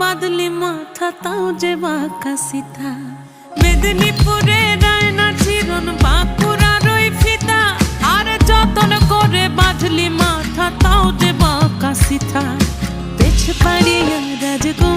বাদলি মাথা তাও যে বাঁকা সিথা মেদিনীপুরে রায়না চিরন বাঁকুড়ার ওই ফিতা আর যতন করে বাঁধলি মাথা তাও যে বাঁকা সিথা পেছ পাড়িয়া রাজগো